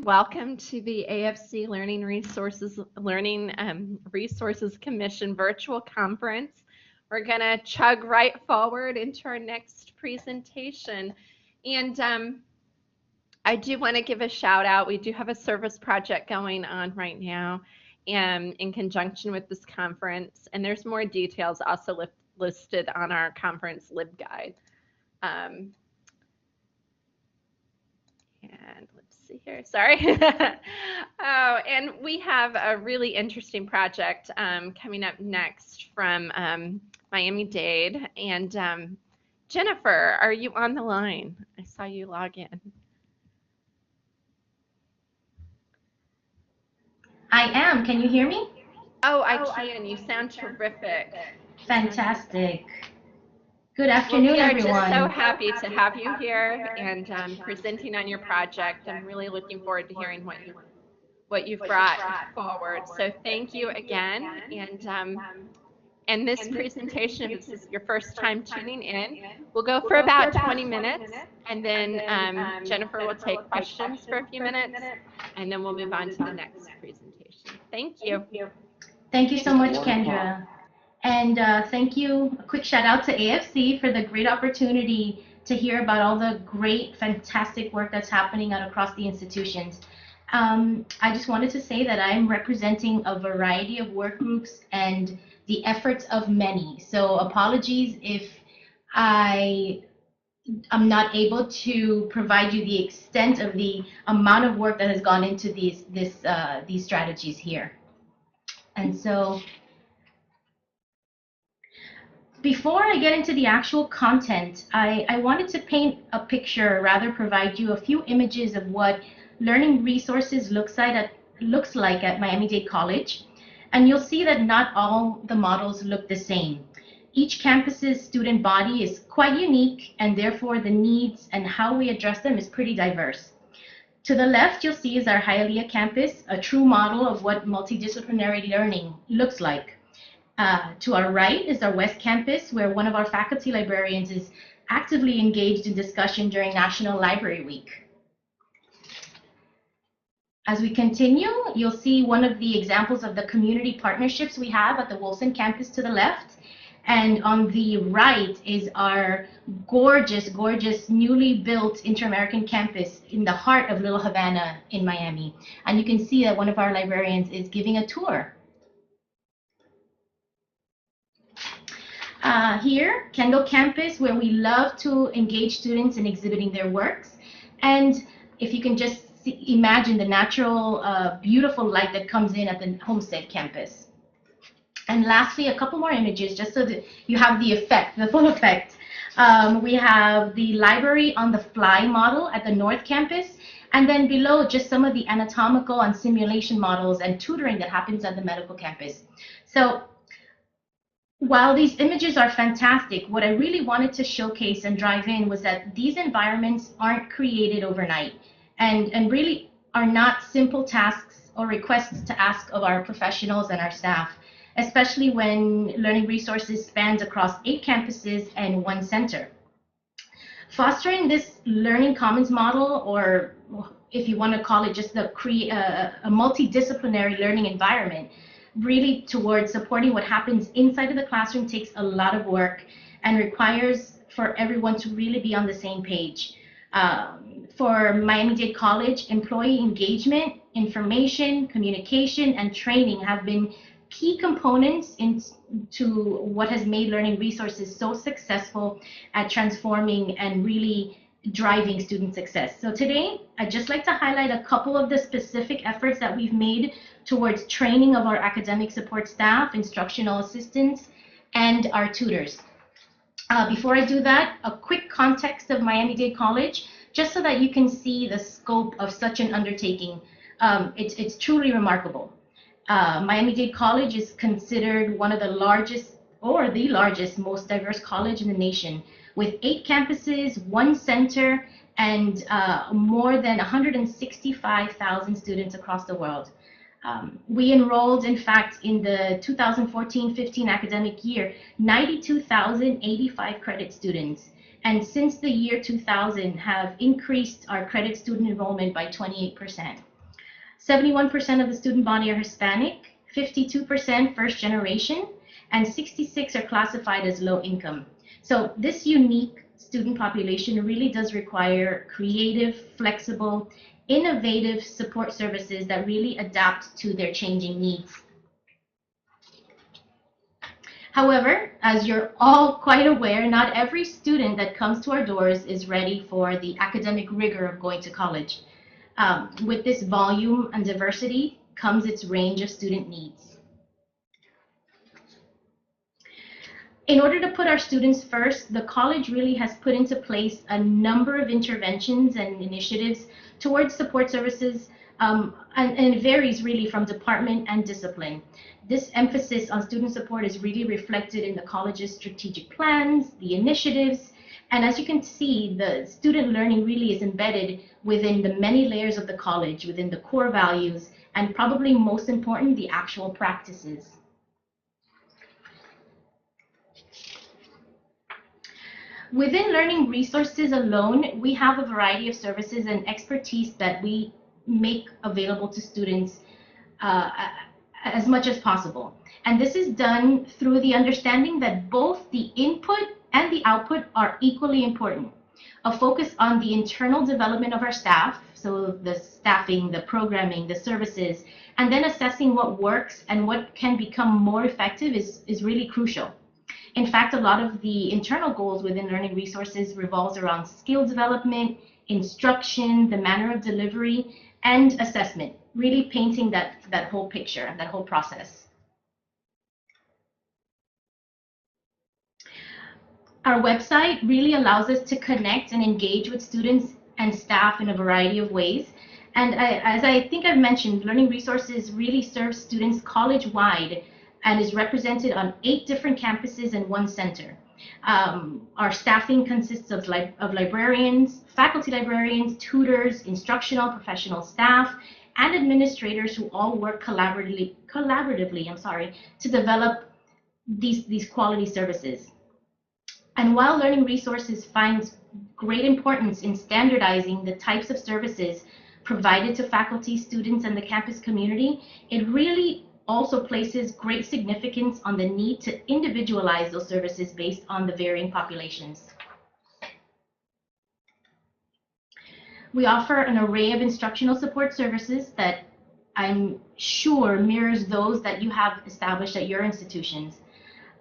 Welcome to the AFC Learning Resources Commission virtual conference. We're going to chug right forward into our next presentation. And I do want to give a shout out. We do have a service project going on right now in conjunction with this conference. And there's more details also listed on our conference LibGuide. And let's see here, sorry. Oh, and we have a really interesting project coming up next from Miami-Dade. And Jennifer, are you on the line? I saw you log in. I am. Can you hear me? Oh, I can. You sound terrific. Fantastic. Good afternoon, we are everyone. just so happy to have you here and presenting on your project. I'm really looking forward to hearing what you've brought forward. So thank you again. And this presentation, if this is your first time tuning in, we'll go for about 20 minutes, and then Jennifer will take questions for a few minutes, and then we'll move on to the next presentation. Thank you. Thank you so much, Kendra. And thank you. A quick shout out to AFC for the great opportunity to hear about all the great, fantastic work that's happening out across the institutions. I just wanted to say that I'm representing a variety of work groups and the efforts of many. So apologies if I'm not able to provide you the extent of the amount of work that has gone into these strategies here. And so before I get into the actual content, I wanted to paint a picture, or rather provide you a few images of what learning resources looks like at Miami-Dade College. And you'll see that not all the models look the same. Each campus's student body is quite unique, and therefore the needs and how we address them is pretty diverse. To the left, you'll see is our Hialeah campus, a true model of what multidisciplinary learning looks like. To our right is our West Campus, where one of our faculty librarians is actively engaged in discussion during National Library Week. As we continue, you'll see one of the examples of the community partnerships we have at the Wilson Campus to the left. And on the right is our gorgeous, gorgeous, newly built Inter-American campus in the heart of Little Havana in Miami. And you can see that one of our librarians is giving a tour. Here, Kendall Campus, where we love to engage students in exhibiting their works. And if you can just imagine the natural, beautiful light that comes in at the Homestead Campus. And lastly, a couple more images, just so that you have the effect, the full effect. We have the library on the fly model at the North Campus, and then below, just some of the anatomical and simulation models and tutoring that happens at the medical campus. So while these images are fantastic, what I really wanted to showcase and drive in was that these environments aren't created overnight and really are not simple tasks or requests to ask of our professionals and our staff, especially when learning resources spans across 8 campuses and 1 center. Fostering this learning commons model, or if you want to call it just a multidisciplinary learning environment, really towards supporting what happens inside of the classroom takes a lot of work and requires for everyone to really be on the same page. For Miami-Dade College, employee engagement, information, communication, and training have been key components into what has made learning resources so successful at transforming and really driving student success. So today, I'd just like to highlight a couple of the specific efforts that we've made towards training of our academic support staff, instructional assistants, and our tutors. Before I do that, a quick context of Miami-Dade College, just so that you can see the scope of such an undertaking. It's truly remarkable. Miami-Dade College is considered one of the largest, or the largest, most diverse college in the nation, with 8 campuses, 1 center, and more than 165,000 students across the world. We enrolled, in fact, in the 2014-15 academic year, 92,085 credit students. And since the year 2000, have increased our credit student enrollment by 28%. 71% of the student body are Hispanic, 52% first generation, and 66 are classified as low income. So this unique student population really does require creative, flexible, innovative support services that really adapt to their changing needs. However, as you're all quite aware, not every student that comes to our doors is ready for the academic rigor of going to college. With this volume and diversity comes its range of student needs. In order to put our students first, the college really has put into place a number of interventions and initiatives towards support services, and it varies really from department and discipline. This emphasis on student support is really reflected in the college's strategic plans, the initiatives, and as you can see, the student learning really is embedded within the many layers of the college, within the core values, and probably most important, the actual practices. Within learning resources alone, we have a variety of services and expertise that we make available to students as much as possible. And this is done through the understanding that both the input and the output are equally important. A focus on the internal development of our staff, so the staffing, the programming, the services, and then assessing what works and what can become more effective is really crucial. In fact, a lot of the internal goals within learning resources revolves around skill development, instruction, the manner of delivery, and assessment, really painting that whole picture, that whole process. Our website really allows us to connect and engage with students and staff in a variety of ways. And as I think I've mentioned, Learning Resources really serves students college-wide and is represented on 8 different campuses and 1 center. Our staffing consists of librarians, faculty librarians, tutors, instructional professional staff, and administrators who all work collaboratively to develop these quality services. And while Learning Resources finds great importance in standardizing the types of services provided to faculty, students, and the campus community, it really also places great significance on the need to individualize those services based on the varying populations. We offer an array of instructional support services that I'm sure mirrors those that you have established at your institutions.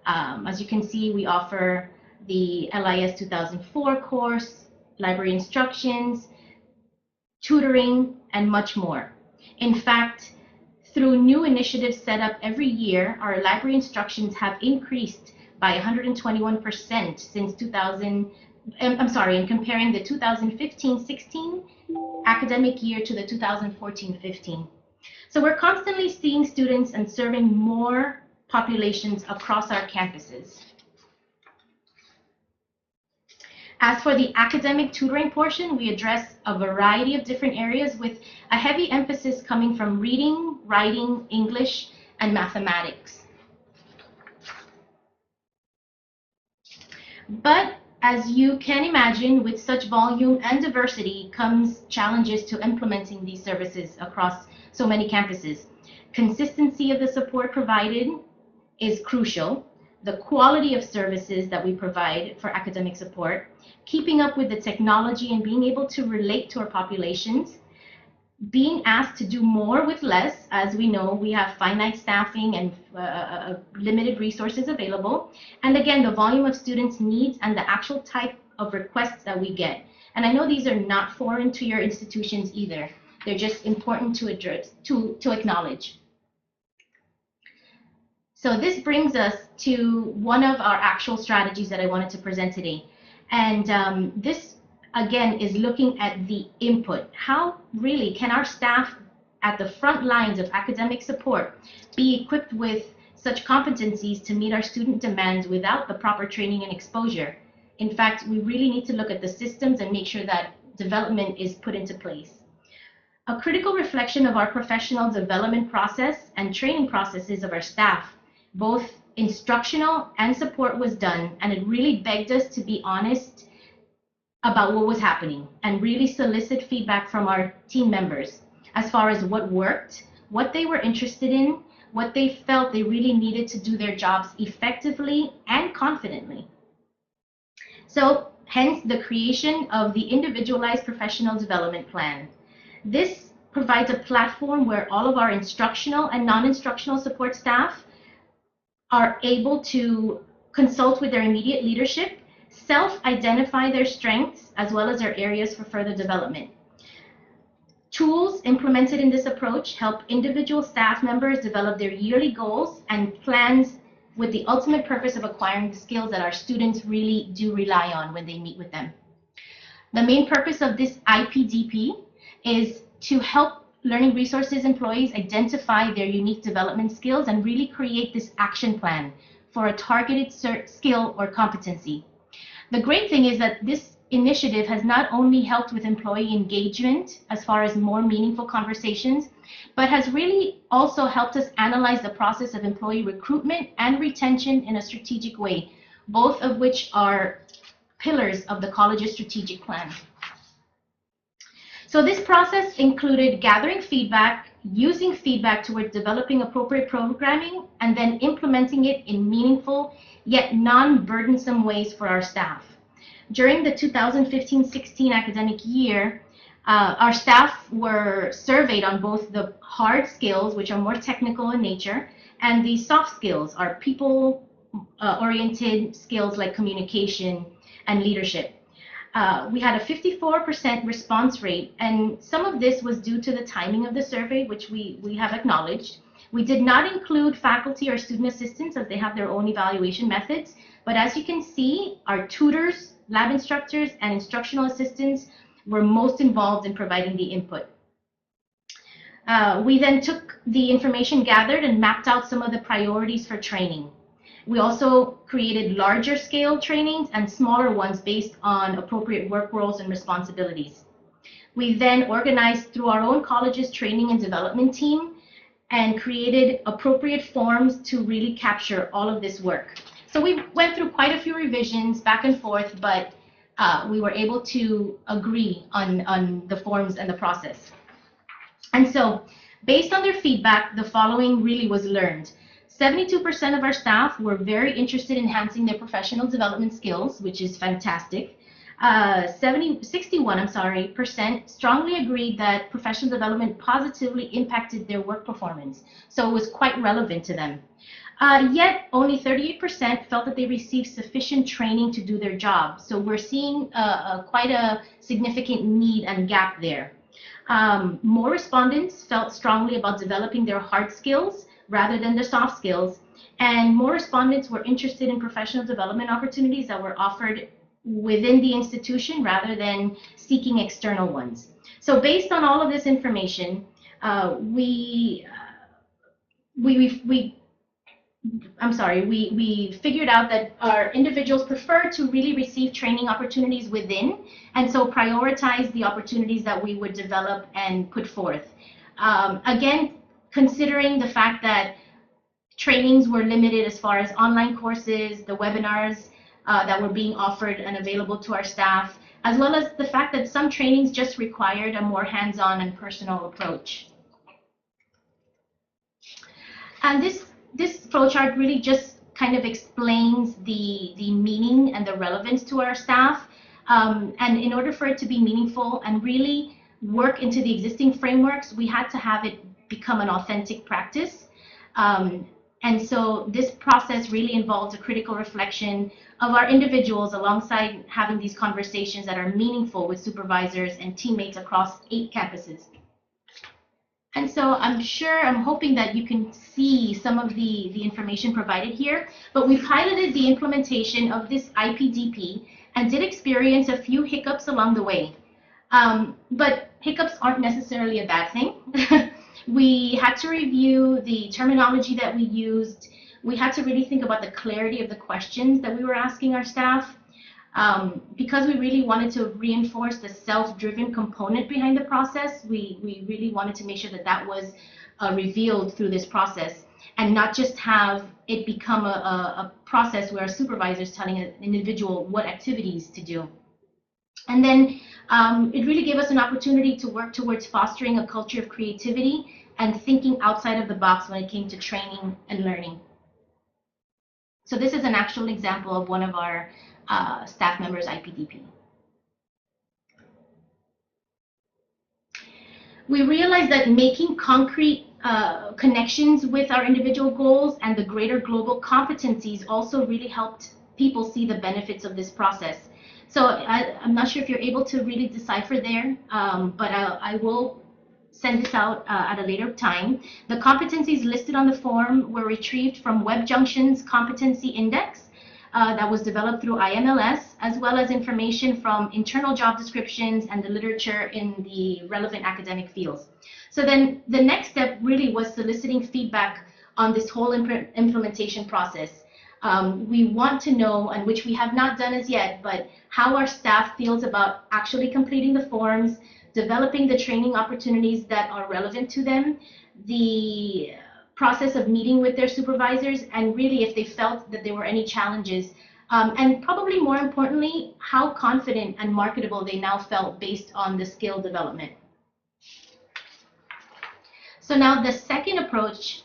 As you can see, we offer the LIS 2004 course, library instructions, tutoring, and much more. In fact, through new initiatives set up every year, our library instructions have increased by 121% since in comparing the 2015-16 academic year to the 2014-15. So we're constantly seeing students and serving more populations across our campuses. As for the academic tutoring portion, we address a variety of different areas with a heavy emphasis coming from reading, writing, English, and mathematics. But as you can imagine, with such volume and diversity comes challenges to implementing these services across so many campuses. Consistency of the support provided is crucial. The quality of services that we provide for academic support, keeping up with the technology and being able to relate to our populations, being asked to do more with less. As we know, we have finite staffing and limited resources available. And again, the volume of students' needs and the actual type of requests that we get. And I know these are not foreign to your institutions either. They're just important to address, to acknowledge. So this brings us to one of our actual strategies that I wanted to present today. And this, again, is looking at the input. How really can our staff at the front lines of academic support be equipped with such competencies to meet our student demands without the proper training and exposure? In fact, we really need to look at the systems and make sure that development is put into place. A critical reflection of our professional development process and training processes of our staff, both instructional and support, was done, and it really begged us to be honest about what was happening and really solicit feedback from our team members. as far as what worked, what they were interested in, what they felt they really needed to do their jobs effectively and confidently. So hence the creation of the Individualized Professional Development Plan. This provides a platform where all of our instructional and non-instructional support staff are able to consult with their immediate leadership, self-identify their strengths as well as their areas for further development. Tools implemented in this approach help individual staff members develop their yearly goals and plans with the ultimate purpose of acquiring the skills that our students really do rely on when they meet with them. The main purpose of this IPDP is to help learning resources employees identify their unique development skills and really create this action plan for a targeted skill or competency. The great thing is that this initiative has not only helped with employee engagement as far as more meaningful conversations, but has really also helped us analyze the process of employee recruitment and retention in a strategic way, both of which are pillars of the college's strategic plan. So this process included gathering feedback, using feedback towards developing appropriate programming, and then implementing it in meaningful yet non-burdensome ways for our staff. During the 2015-16 academic year, our staff were surveyed on both the hard skills, which are more technical in nature, and the soft skills, are people-oriented skills like communication and leadership. We had a 54% response rate, and some of this was due to the timing of the survey, which we have acknowledged. We did not include faculty or student assistants as they have their own evaluation methods, but as you can see, our tutors, lab instructors, and instructional assistants were most involved in providing the input. We then took the information gathered and mapped out some of the priorities for training. We also created larger scale trainings and smaller ones based on appropriate work roles and responsibilities. We then organized through our own college's training and development team and created appropriate forms to really capture all of this work. So we went through quite a few revisions back and forth, but we were able to agree on the forms and the process. And so based on their feedback, the following really was learned. 72% of our staff were very interested in enhancing their professional development skills, which is fantastic. 61% strongly agreed that professional development positively impacted their work performance, so it was quite relevant to them. Yet only 38% felt that they received sufficient training to do their job, so we're seeing quite a significant need and gap there. More respondents felt strongly about developing their hard skills rather than their soft skills, and more respondents were interested in professional development opportunities that were offered within the institution rather than seeking external ones. So based on all of this information, we figured out that our individuals prefer to really receive training opportunities within, and so prioritize the opportunities that we would develop and put forth. Again, considering the fact that trainings were limited as far as online courses, the webinars that were being offered and available to our staff, as well as the fact that some trainings just required a more hands-on and personal approach. And this flowchart really just kind of explains the meaning and the relevance to our staff. And in order for it to be meaningful and really work into the existing frameworks, we had to have it become an authentic practice. And so this process really involves a critical reflection of our individuals alongside having these conversations that are meaningful with supervisors and teammates across 8 campuses. And so I'm hoping that you can see some of the information provided here, but we've highlighted the implementation of this IPDP and did experience a few hiccups along the way. But hiccups aren't necessarily a bad thing. We had to review the terminology that we used. We had to really think about the clarity of the questions that we were asking our staff. Because we really wanted to reinforce the self-driven component behind the process, we really wanted to make sure that that was revealed through this process, and not just have it become a process where a supervisor is telling an individual what activities to do. And then it really gave us an opportunity to work towards fostering a culture of creativity and thinking outside of the box when it came to training and learning. So this is an actual example of one of our staff members' IPDP. We realized that making concrete connections with our individual goals and the greater global competencies also really helped people see the benefits of this process. So I'm not sure if you're able to really decipher there, but I will send this out at a later time. The competencies listed on the form were retrieved from WebJunction's Competency Index that was developed through IMLS, as well as information from internal job descriptions and the literature in the relevant academic fields. So then the next step really was soliciting feedback on this whole implementation process. We want to know, and which we have not done as yet, but how our staff feels about actually completing the forms, developing the training opportunities that are relevant to them, the process of meeting with their supervisors, and really if they felt that there were any challenges. And probably more importantly, how confident and marketable they now felt based on the skill development. So now the second approach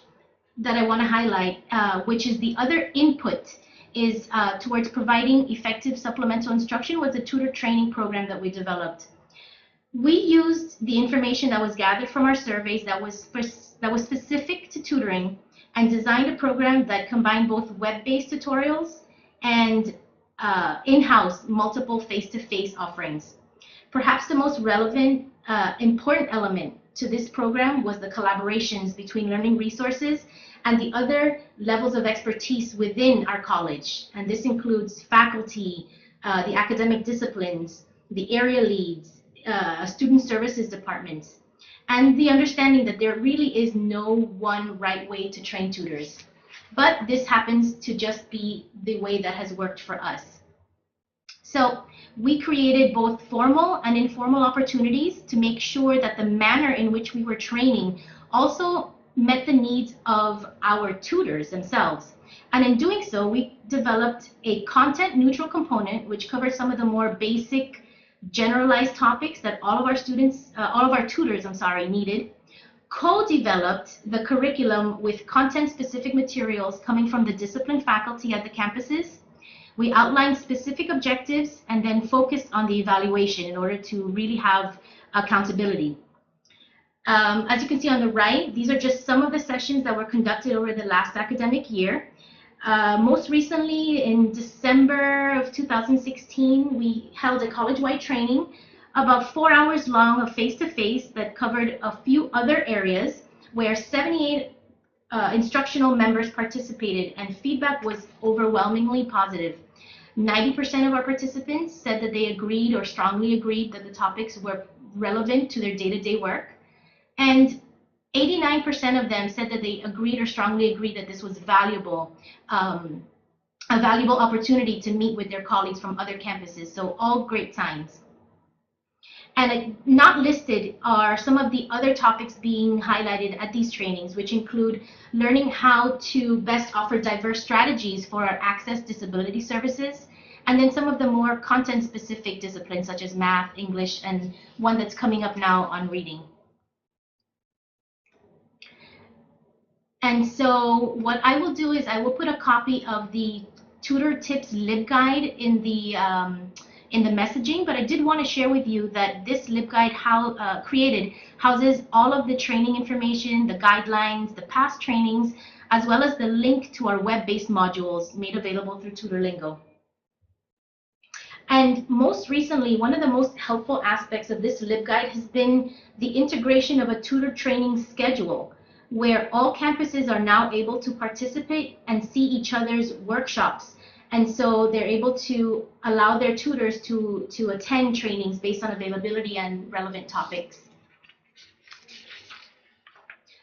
that I want to highlight, which is the other input, is towards providing effective supplemental instruction, was the tutor training program that we developed. We used the information that was gathered from our surveys that was specific to tutoring and designed a program that combined both web-based tutorials and in-house multiple face-to-face offerings. Perhaps the most relevant, important element to this program was the collaborations between learning resources and the other levels of expertise within our college. And this includes faculty, the academic disciplines, the area leads, student services departments, and the understanding that there really is no one right way to train tutors. But this happens to just be the way that has worked for us. So we created both formal and informal opportunities to make sure that the manner in which we were training also met the needs of our tutors themselves. And in doing so, we developed a content neutral component which covers some of the more basic generalized topics that all of our tutors, needed, co-developed the curriculum with content-specific materials coming from the discipline faculty at the campuses. We outlined specific objectives and then focused on the evaluation in order to really have accountability. As you can see on the right, these are just some of the sessions that were conducted over the last academic year. Most recently, in December of 2016, we held a college-wide training, about 4 hours long of face-to-face that covered a few other areas where 78 instructional members participated, and feedback was overwhelmingly positive. 90% of our participants said that they agreed or strongly agreed that the topics were relevant to their day-to-day work, and 89% of them said that they agreed or strongly agreed that this was valuable, a valuable opportunity to meet with their colleagues from other campuses. So all great signs. And not listed are some of the other topics being highlighted at these trainings, which include learning how to best offer diverse strategies for our access disability services, and then some of the more content-specific disciplines such as math, English, and one that's coming up now on reading. And so what I will do is I will put a copy of the Tutor Tips LibGuide in the messaging, but I did want to share with you that this LibGuide created houses all of the training information, the guidelines, the past trainings, as well as the link to our web-based modules made available through TutorLingo. And most recently, one of the most helpful aspects of this LibGuide has been the integration of a tutor training schedule, where all campuses are now able to participate and see each other's workshops. And so they're able to allow their tutors to attend trainings based on availability and relevant topics.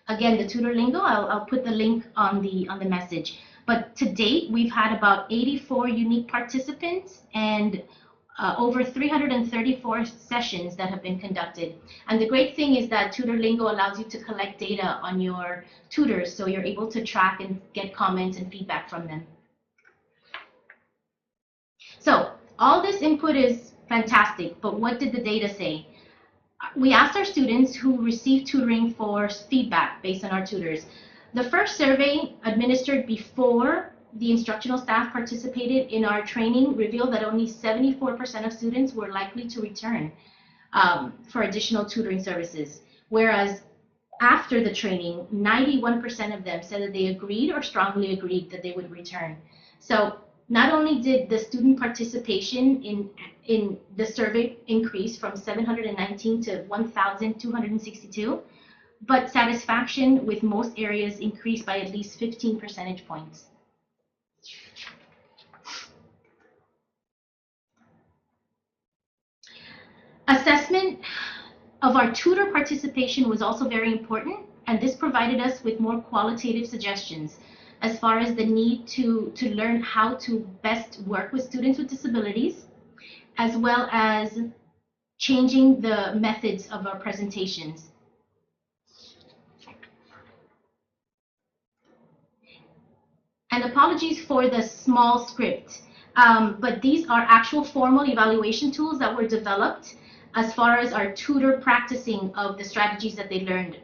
Again, the TutorLingo, I'll put the link on the message. But to date, we've had about 84 unique participants and over 334 sessions that have been conducted. And the great thing is that TutorLingo allows you to collect data on your tutors, so you're able to track and get comments and feedback from them. So all this input is Fantastic. But what did the data say? We asked our students who received tutoring for feedback based on our tutors. The first survey administered before the instructional staff participated in our training revealed that only 74% of students were likely to return for additional tutoring services, whereas after the training, 91% of them said that they agreed or strongly agreed that they would return. So not only did the student participation in the survey increase from 719 to 1,262, but satisfaction with most areas increased by at least 15 percentage points. Assessment of our tutor participation was also very important, and this provided us with more qualitative suggestions as far as the need to learn how to best work with students with disabilities, as well as changing the methods of our presentations. And apologies for the small script, but these are actual formal evaluation tools that were developed as far as our tutor practicing of the strategies that they learned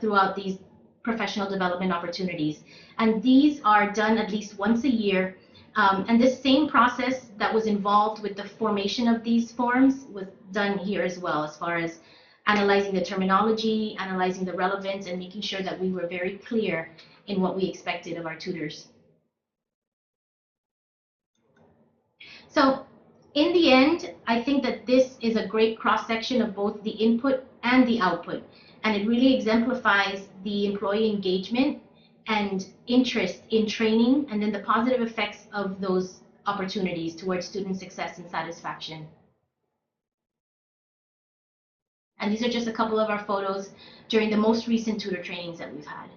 throughout these professional development opportunities. And these are done at least once a year. And this same process that was involved with the formation of these forms was done here as well, as far as analyzing the terminology, analyzing the relevance, and making sure that we were very clear in what we expected of our tutors. So in the end, I think that this is a great cross-section of both the input and the output, and it really exemplifies the employee engagement and interest in training, and then the positive effects of those opportunities towards student success and satisfaction. And these are just a couple of our photos during the most recent tutor trainings that we've had.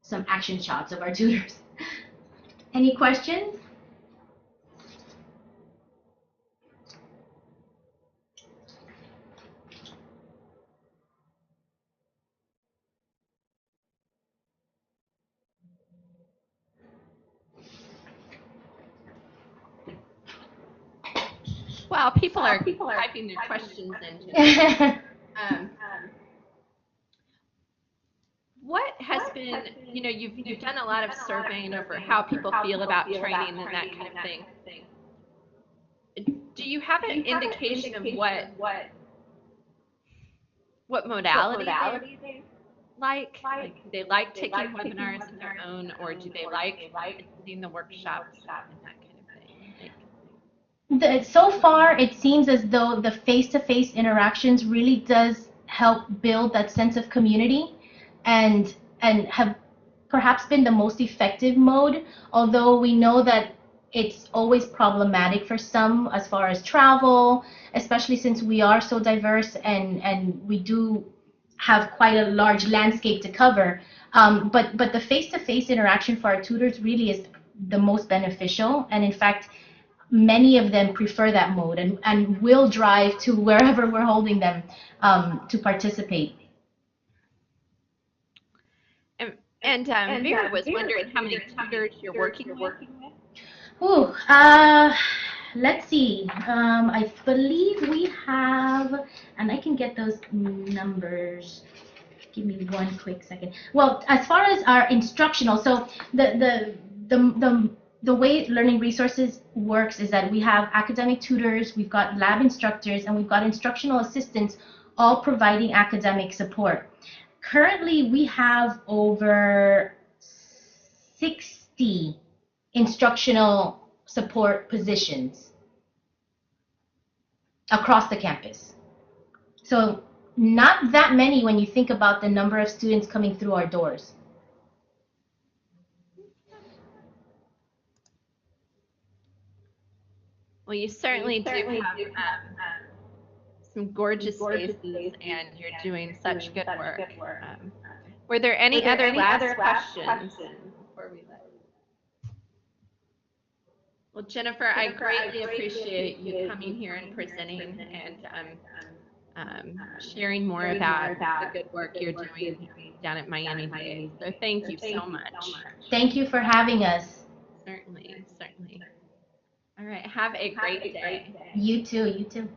Some action shots of our tutors. Any questions? Wow, people are typing their questions in. What has been, you've done a lot of surveying over how people feel about training and that kind of thing. Do you have an indication of what modality they like? Like, do they like taking webinars of their own, or do they like attending the workshops and that kind of thing? So far, it seems as though the face-to-face interactions really does help build that sense of community, and have perhaps been the most effective mode, although we know that it's always problematic for some as far as travel, especially since we are so diverse and we do have quite a large landscape to cover. But the face-to-face interaction for our tutors really is the most beneficial, and in fact, many of them prefer that mode and will drive to wherever we're holding them to participate. And Vera was wondering how many tutors you're working with. Ooh, let's see. I believe we have, and I can get those numbers. Give me one quick second. Well, as far as our instructional, so the way Learning Resources works is that we have academic tutors, we've got lab instructors, and we've got instructional assistants, all providing academic support. Currently, we have over 60 instructional support positions across the campus. So not that many when you think about the number of students coming through our doors. Well, you certainly do have some gorgeous faces, and you're doing such good work. Were there any other last questions before we let? Well, Jennifer, I greatly appreciate you coming here and presenting and sharing more about the good work you're doing down at Miami-Dade. So thank you so much. Thank you for having us. Certainly, certainly. All right. Have a great day. You too. You too.